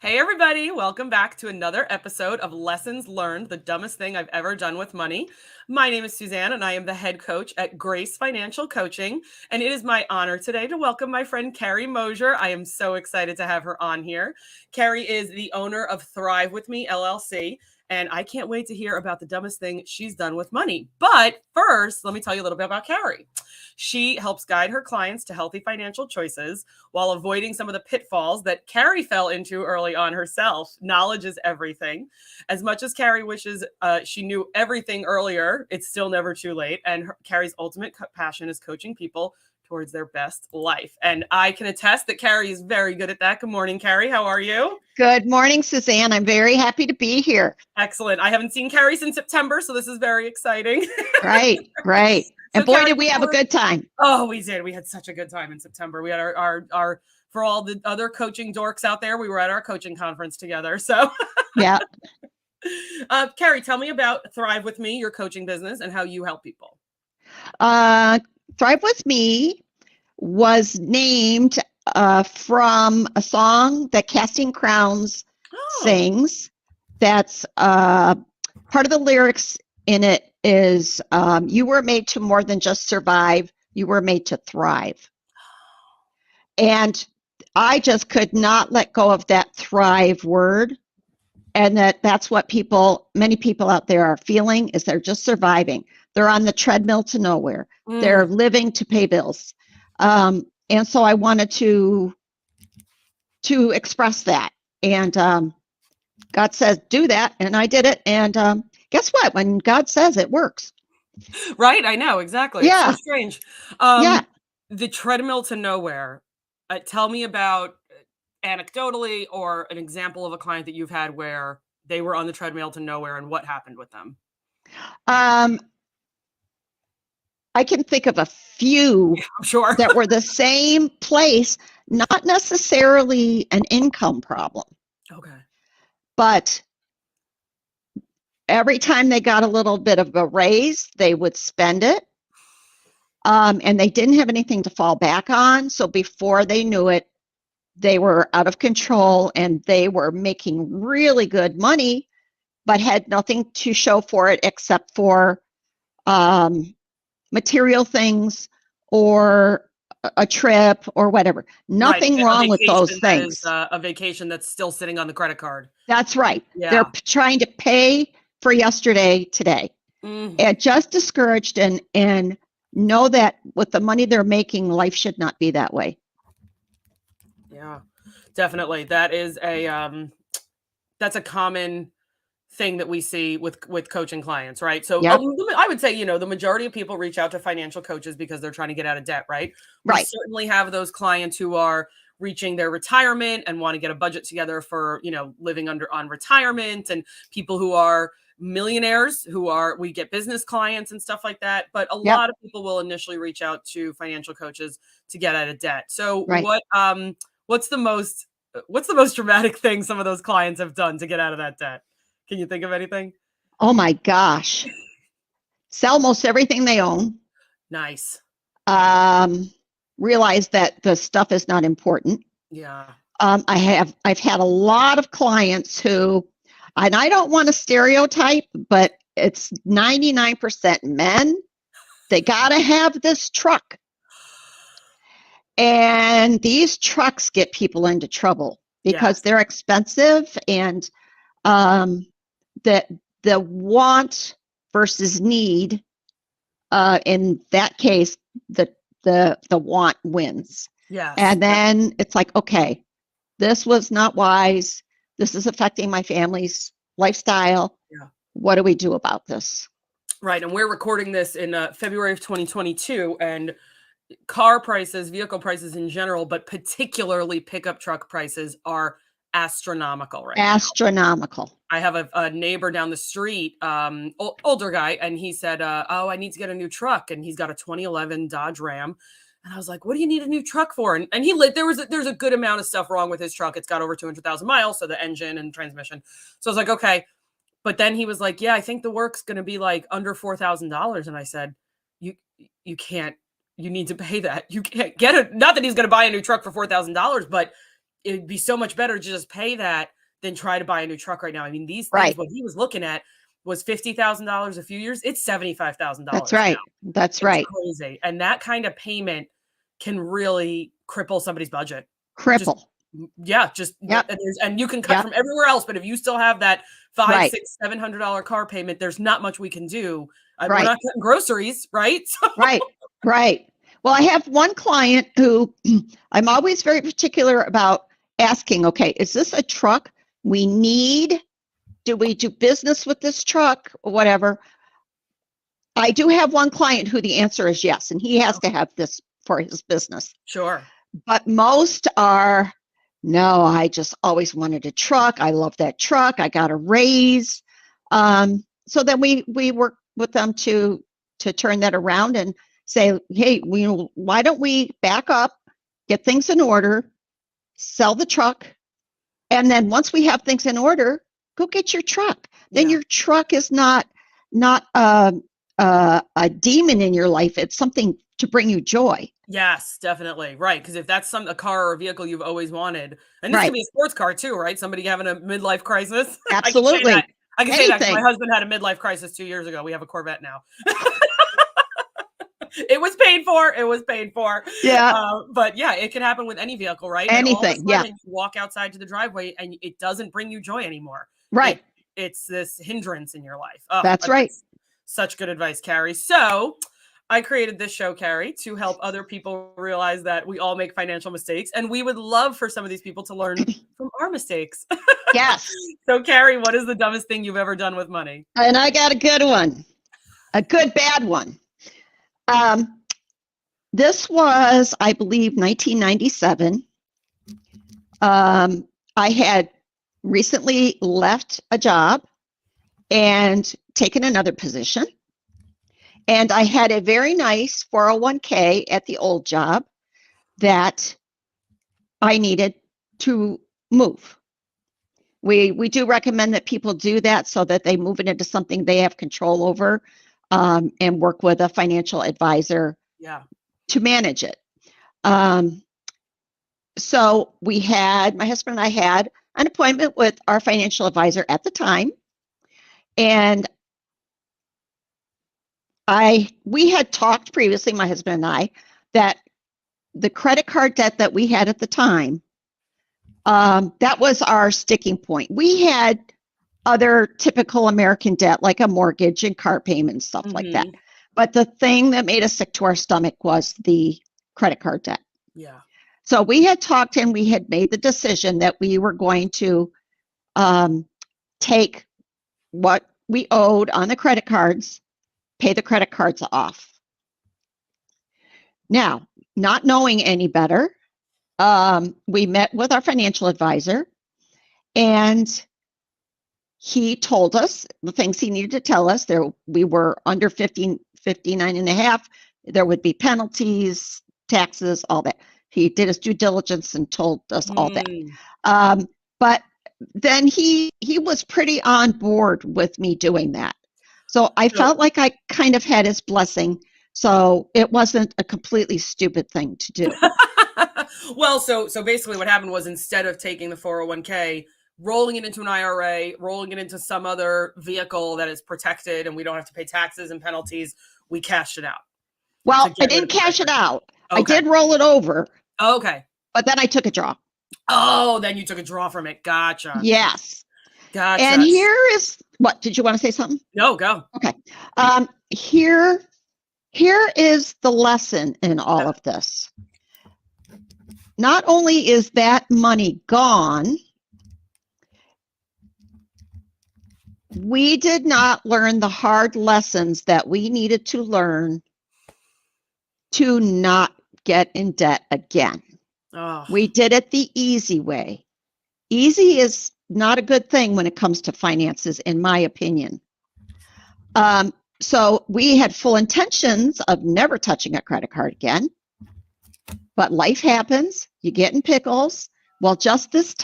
Hey, everybody. Welcome back to another episode of Lessons Learned, the dumbest thing I've ever done with money. My name is Suzanne, and I am the head coach at Grace Financial Coaching. And it is my honor today to welcome my friend Karrie Mosher. I am so excited to have her on here. Karrie is the owner of Thrive With Me, LLC. And I can't wait to hear about the dumbest thing she's done with money. But first, let me tell you a little bit about Karrie. She helps guide her clients to healthy financial choices while avoiding some of the pitfalls that Karrie fell into early on herself. Knowledge is everything. As much as Karrie wishes she knew everything earlier, it's still never too late. And Karrie's ultimate passion is coaching people towards their best life. And I can attest that Karrie is very good at that. Good morning, Karrie. How are you? Good morning, Suzanne. I'm very happy to be here. Excellent. I haven't seen Karrie since September, so this is very exciting. Right. And boy, did we have a good time. Oh, we did. We had such a good time in September. We had our for all the other coaching dorks out there, we were at our coaching conference together. So yeah. Karrie, tell me about Thrive With Me, your coaching business, and how you help people. Thrive With Me was named from a song that Casting Crowns sings. That's part of the lyrics in it is you were made to more than just survive. You were made to thrive. And I just could not let go of that thrive word. And that's what many people out there are feeling is they're just surviving. They're on the treadmill to nowhere. They're living to pay bills. And so I wanted to express that. And God says, do that. And I did it. And guess what? When God says it works. Right. I know. Exactly. Yeah. It's so strange. Yeah. The treadmill to nowhere. Tell me about anecdotally or an example of a client that you've had where they were on the treadmill to nowhere and what happened with them. I can think of a few sure. that were the same place, not necessarily an income problem. Okay. But every time they got a little bit of a raise, they would spend it. And they didn't have anything to fall back on. So before they knew it, they were out of control and they were making really good money, but had nothing to show for it except for material things or a trip or whatever. Nothing wrong with those things. A vacation that's still sitting on the credit card. That's right. Yeah. They're trying to pay for yesterday today. And just discouraged and know that with the money they're making, life should not be that way. Yeah, definitely. That is that's a common thing that we see with coaching clients, right? So Yep. I would say, the majority of people reach out to financial coaches because they're trying to get out of debt, right? Right. We certainly have those clients who are reaching their retirement and want to get a budget together for, living on retirement, and people who are millionaires we get business clients and stuff like that. But a lot of people will initially reach out to financial coaches to get out of debt. So what's the most dramatic thing some of those clients have done to get out of that debt? Can you think of anything? Oh my gosh. Sell most everything they own. Nice. Realize that the stuff is not important. Yeah. I've had a lot of clients who, and I don't want to stereotype, but it's 99% men. They got to have this truck. And these trucks get people into trouble because they're expensive, and the want versus need, in that case, the want wins. Yes. And then it's like, okay, this was not wise. This is affecting my family's lifestyle. Yeah. What do we do about this? Right. And we're recording this in February of 2022, and car prices, vehicle prices in general, but particularly pickup truck prices are astronomical right now. Astronomical. I have a neighbor down the street, older guy, and he said, I need to get a new truck. And he's got a 2011 Dodge Ram. And I was like, what do you need a new truck for? And there's a good amount of stuff wrong with his truck. It's got over 200,000 miles. So the engine and transmission. So I was like, okay. But then he was like, yeah, I think the work's going to be like under $4,000. And I said, you can't, you need to pay that. You can't get it. Not that he's going to buy a new truck for $4,000, but it'd be so much better to just pay that than try to buy a new truck right now. I mean, these things, Right. what he was looking at was $50,000 a few years. It's $75,000 That's now. right. That's It's right. crazy. And that kind of payment can really cripple somebody's budget. Cripple. Yep. And you can cut from everywhere else, but if you still have that $500, Right. $600, $700 car payment, there's not much we can do. We're Right. not cutting groceries, right? Right. Right. Well, I have one client who I'm always very particular about asking, okay, is this a truck we need? Do we do business with this truck or whatever? I do have one client who the answer is yes, and he has to have this for his business. Sure. But most are, no, I just always wanted a truck. I love that truck. I got a raise. So then we work with them to turn that around and say, hey, why don't we back up, get things in order, sell the truck, and then once we have things in order, go get your truck. Then your truck is not a demon in your life. It's something to bring you joy. Yes, definitely. Right. Because if that's a car or a vehicle you've always wanted, and this could be a sports car too, right? Somebody having a midlife crisis. Absolutely. I can say that 'cause my husband had a midlife crisis 2 years ago. We have a Corvette now. It was paid for. Yeah. But yeah, it can happen with any vehicle, right? Anything. And all of a sudden, you walk outside to the driveway and it doesn't bring you joy anymore. Right. It's this hindrance in your life. That's right. Such good advice, Karrie. So I created this show, Karrie, to help other people realize that we all make financial mistakes. And we would love for some of these people to learn from our mistakes. Yes. So, Karrie, what is the dumbest thing you've ever done with money? And I got a good one, a good bad one. This was, I believe, 1997. I had recently left a job and taken another position. And I had a very nice 401k at the old job that I needed to move. We do recommend that people do that so that they move it into something they have control over, and work with a financial advisor to manage it. So my husband and I had an appointment with our financial advisor at the time. And we had talked previously, my husband and I, that the credit card debt that we had at the time, that was our sticking point. We had other typical American debt, like a mortgage and car payments, stuff like that. But the thing that made us sick to our stomach was the credit card debt. Yeah. So we had talked and we had made the decision that we were going to take what we owed on the credit cards, pay the credit cards off. Now, not knowing any better, we met with our financial advisor and he told us the things he needed to tell us. We were under 59 and a half. There would be penalties, taxes, all that. He did his due diligence and told us all that. But then he was pretty on board with me doing that. So I felt like I kind of had his blessing. So it wasn't a completely stupid thing to do. Well, so basically what happened was instead of taking the 401k, rolling it into an IRA, rolling it into some other vehicle that is protected and we don't have to pay taxes and penalties, we cashed it out. Well, I didn't cash it out. Okay. I did roll it over. Okay. But then I took a draw. Oh, then you took a draw from it. Gotcha. Yes. Gotcha. And here is what, did you want to say something? No, go. Okay. Here is the lesson in all of this. Not only is that money gone, we did not learn the hard lessons that we needed to learn to not get in debt again. Oh. We did it the easy way. Easy is not a good thing when it comes to finances, in my opinion. So we had full intentions of never touching a credit card again. But life happens. You get in pickles. Well, just this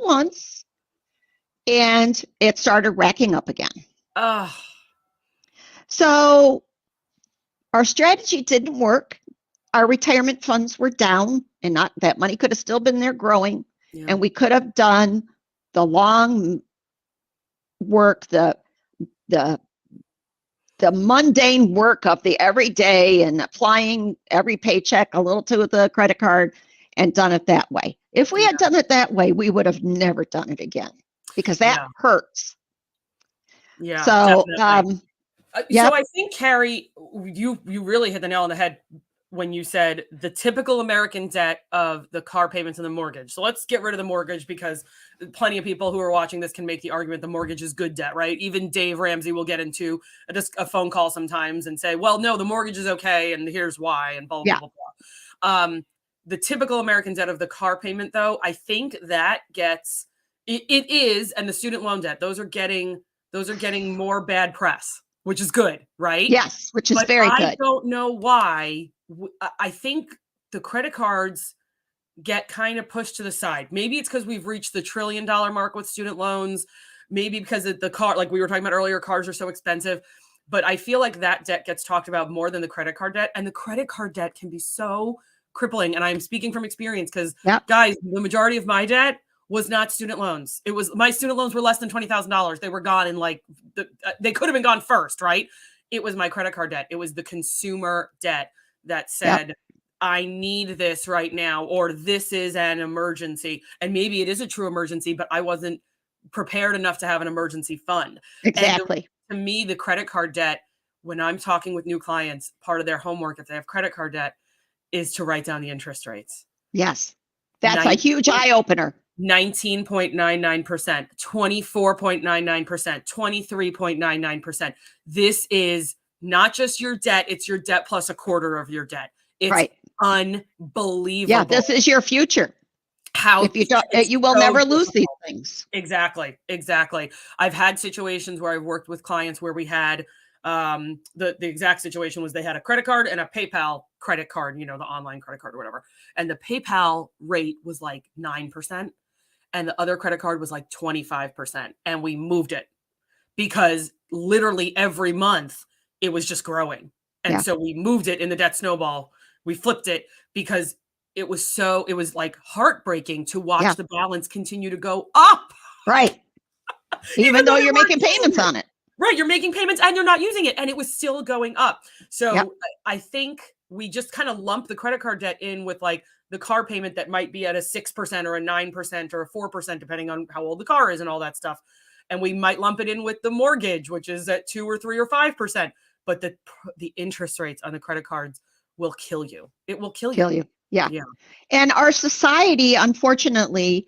once, and it started racking up again. So our strategy didn't work. our retirement funds were down, and not that money could have still been there growing, and we could have done the long work, the mundane work of the everyday and applying every paycheck a little to the credit card and done it that way. If we had done it that way, we would have never done it again, because that hurts. Yeah. So, so I think, Karrie, you really hit the nail on the head when you said the typical American debt of the car payments and the mortgage. So let's get rid of the mortgage, because plenty of people who are watching this can make the argument the mortgage is good debt, right? Even Dave Ramsey will get into a phone call sometimes and say, well, no, the mortgage is okay, and here's why, and blah, blah, blah, blah. The typical American debt of the car payment, though, I think that gets, it is, and the student loan debt, those are getting more bad press, which is good, right? Yes, which is very good. I don't know why. I think the credit cards get kind of pushed to the side. Maybe it's because we've reached the $1 trillion mark with student loans. Maybe because of the car, like we were talking about earlier, cars are so expensive. But I feel like that debt gets talked about more than the credit card debt. And the credit card debt can be so crippling. And I'm speaking from experience, because guys, the majority of my debt was not student loans. It was, my student loans were less than $20,000. They were gone in they could have been gone first, right? It was my credit card debt. It was the consumer debt that said, I need this right now, or this is an emergency. And maybe it is a true emergency, but I wasn't prepared enough to have an emergency fund. Exactly. And to me, the credit card debt, when I'm talking with new clients, part of their homework, if they have credit card debt, is to write down the interest rates. Yes. That's a huge eye opener. 19.99%, 24.99%, 23.99%. This is not just your debt, it's your debt plus a quarter of your debt. It's unbelievable. Yeah, this is your future. If you don't, you will never lose these things. Exactly. I've had situations where I've worked with clients where we had the exact situation was they had a credit card and a PayPal credit card, the online credit card or whatever. And the PayPal rate was like 9%. And the other credit card was like 25%. And we moved it because literally every month it was just growing. And so we moved it in the debt snowball. We flipped it because it was like heartbreaking to watch the balance continue to go up. Right. Even though you're making payments on it. Right. You're making payments and you're not using it. And it was still going up. So I think we just kind of lump the credit card debt in with like the car payment that might be at a 6% or a 9% or a 4%, depending on how old the car is and all that stuff. And we might lump it in with the mortgage, which is at 2 or 3 or 5%. But the interest rates on the credit cards will kill you. It will kill you. Yeah. And our society, unfortunately,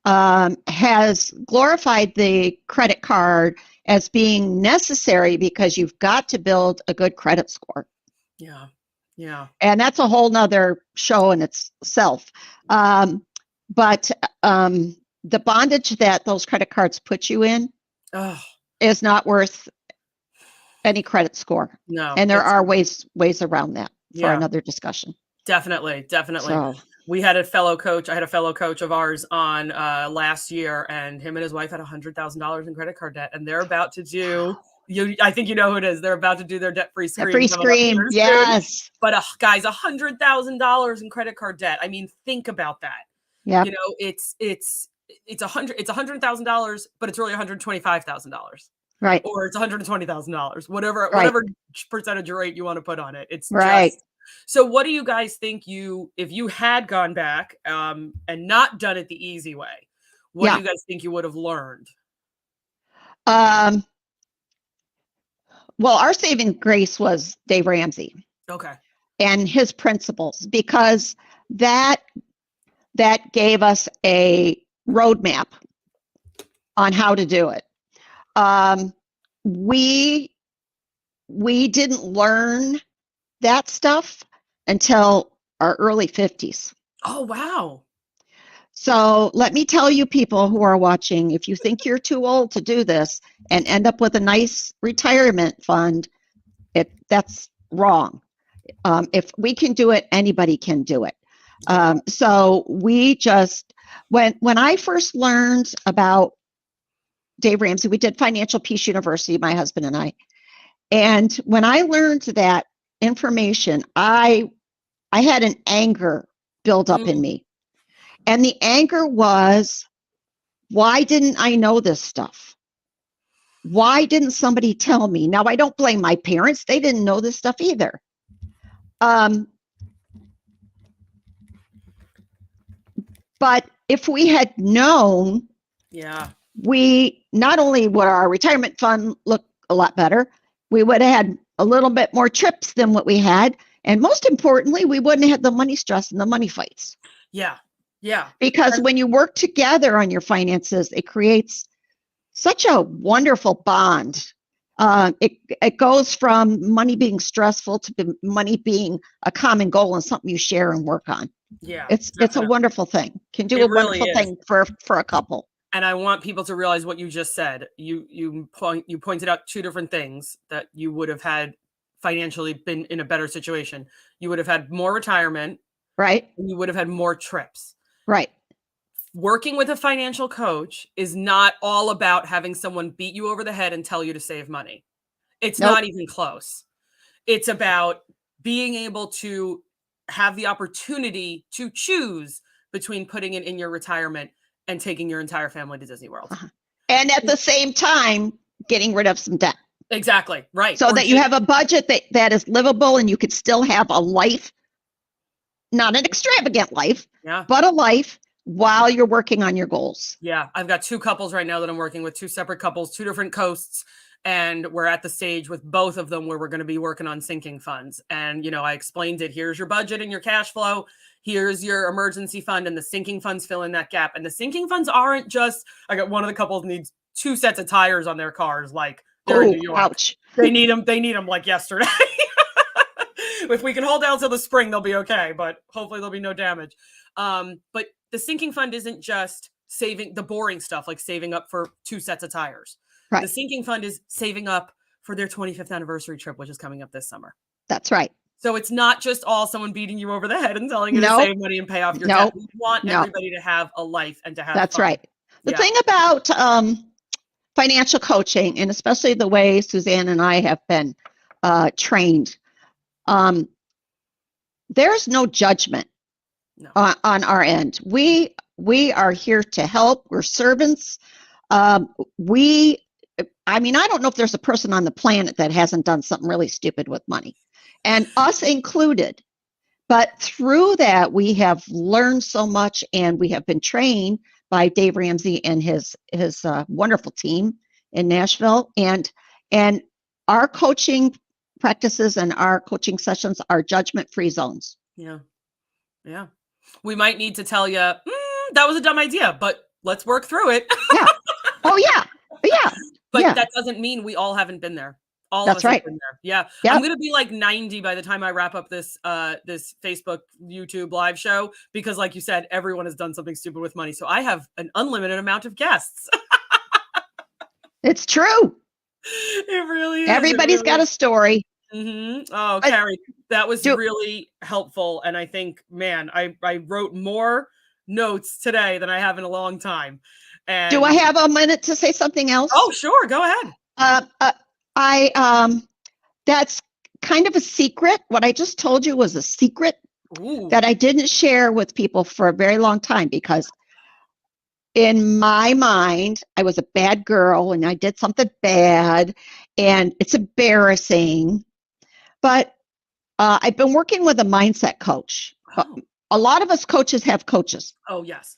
has glorified the credit card as being necessary because you've got to build a good credit score. Yeah. And that's a whole nother show in itself. But the bondage that those credit cards put you in is not worth any credit score. No. And there are ways around that for another discussion. Definitely. So, I had a fellow coach of ours on last year, and him and his wife had $100,000 in credit card debt, and they're about to do, I think you know who it is. They're about to do their debt-free scream. Free scream, yes. But guys, $100,000 in credit card debt. I mean, think about that. Yeah. It's $100,000, but it's really $125,000. Right. Or it's $120,000, whatever percentage rate you want to put on it. It's right. So what do you guys think if you had gone back and not done it the easy way, what do you guys think you would have learned? Well, our saving grace was Dave Ramsey. Okay. And his principles, because that gave us a roadmap on how to do it. We didn't learn that stuff until our early 50s. Oh, wow. So let me tell you, people who are watching, if you think you're too old to do this and end up with a nice retirement fund, that's wrong. If we can do it, anybody can do it. So we just, when I first learned about Dave Ramsey, we did Financial Peace University, my husband and I. And when I learned that information, I I had an anger build up in me. And the anger was, why didn't I know this stuff? Why didn't somebody tell me? Now, I don't blame my parents. They didn't know this stuff either. But if we had known, we not only would our retirement fund look a lot better, we would have had a little bit more trips than what we had. And most importantly, we wouldn't have had the money stress and the money fights. Yeah. Because when you work together on your finances, it creates such a wonderful bond. It goes from money being stressful to money being a common goal and something you share and work on. Yeah, it's a wonderful thing. Can do a wonderful thing for a couple. And I want people to realize what you just said. You pointed out two different things that you would have had financially been in a better situation. You would have had more retirement, right? And you would have had more trips, right? Working with a financial coach is not all about having someone beat you over the head and tell you to save money. It's not even close. It's about being able to have the opportunity to choose between putting it in your retirement and taking your entire family to Disney World. And at the same time, getting rid of some debt. Exactly. Right. So that you have a budget that is livable and you could still have a life, not an extravagant life, but a life while you're working on your goals. Yeah. I've got two couples right now that I'm working with, two separate couples, two different coasts. And we're at the stage with both of them where we're going to be working on sinking funds. And, I explained it. Here's your budget and your cash flow. Here's your emergency fund, and the sinking funds fill in that gap. And the sinking funds aren't just, I got one of the couples needs 2 sets of tires on their cars. Like they're in New York. Ouch. They need them like yesterday. If we can hold out till the spring, they'll be okay. But hopefully there'll be no damage. But the sinking fund isn't just saving the boring stuff, like saving up for 2 sets of tires. Right. The sinking fund is saving up for their 25th anniversary trip, which is coming up this summer. That's right. So it's not just all someone beating you over the head and telling you to save money and pay off your debt. We want everybody to have a life and to have That's fun. right. The thing about financial coaching, and especially the way Suzanne and I have been trained, there's no judgment on our end. We are here to help. We're servants. I don't know if there's a person on the planet that hasn't done something really stupid with money, and us included. But through that, we have learned so much, and we have been trained by Dave Ramsey and his wonderful team in Nashville. And our coaching practices and our coaching sessions are judgment-free zones. Yeah. We might need to tell you, that was a dumb idea, but let's work through it. Yeah. Oh, yeah. But that doesn't mean we all haven't been there. All of us have been there. Yeah. Yep. I'm going to be like 90 by the time I wrap up this Facebook, YouTube live show, because like you said, everyone has done something stupid with money. So I have an unlimited amount of guests. It's true. It really is. Everybody's got a story. Mm-hmm. Oh, Karrie, that was really helpful. And I think, man, I wrote more notes today than I have in a long time. And do I have a minute to say something else? Oh, sure. Go ahead. That's kind of a secret. What I just told you was a secret that I didn't share with people for a very long time, because in my mind, I was a bad girl and I did something bad and it's embarrassing. But I've been working with a mindset coach. Oh. A lot of us coaches have coaches. Oh, yes.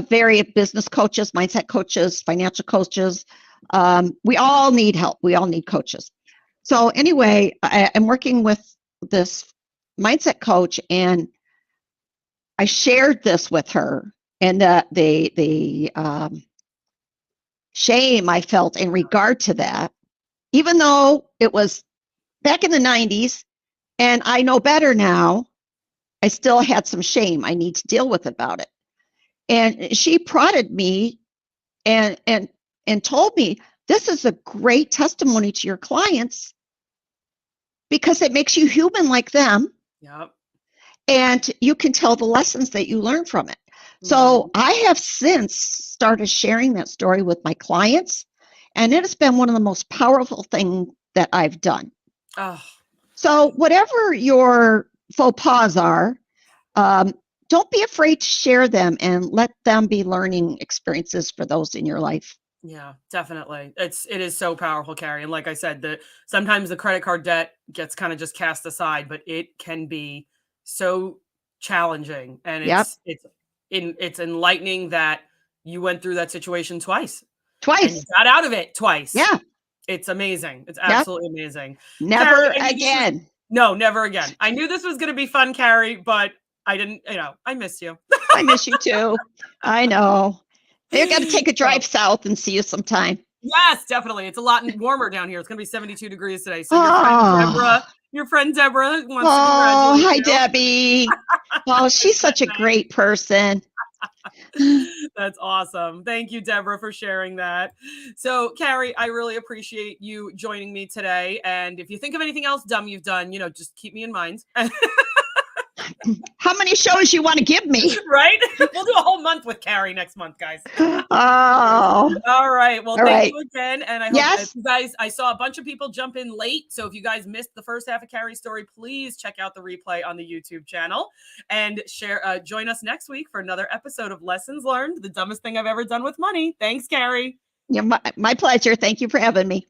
Various business coaches, mindset coaches, financial coaches. We all need help. We all need coaches. So anyway, I'm working with this mindset coach, and I shared this with her, and the shame I felt in regard to that, even though it was back in the 90s, and I know better now, I still had some shame I need to deal with about it. And she prodded me and told me, this is a great testimony to your clients because it makes you human like them. Yep. And you can tell the lessons that you learn from it. Mm-hmm. So I have since started sharing that story with my clients, and it has been one of the most powerful things that I've done. Oh. So whatever your faux pas are, don't be afraid to share them and let them be learning experiences for those in your life. Yeah, definitely. It is so powerful, Karrie. And like I said, sometimes the credit card debt gets kind of just cast aside, but it can be so challenging. And Yep. it's enlightening that you went through that situation twice. And you Twice. got out of it twice. Yeah. It's amazing. It's Yep. absolutely amazing. Never Karrie, again. no, never again. I knew this was going to be fun, Karrie, but I didn't, I miss you. I miss you too. I know. They're going to take a drive south and see you sometime. Yes, definitely. It's a lot warmer down here. It's going to be 72 degrees today. So your friend Deborah wants to congratulate hi, you. Debbie. Oh, she's such a great person. That's awesome. Thank you, Deborah, for sharing that. So, Karrie, I really appreciate you joining me today. And if you think of anything else dumb you've done, just keep me in mind. How many shows you want to give me? Right? We'll do a whole month with Karrie next month, guys. Oh. All right. Well, thank you again. And I hope you guys, I saw a bunch of people jump in late. So if you guys missed the first half of Karrie's story, please check out the replay on the YouTube channel and join us next week for another episode of Lessons Learned, the dumbest thing I've ever done with money. Thanks, Karrie. Yeah, my pleasure. Thank you for having me.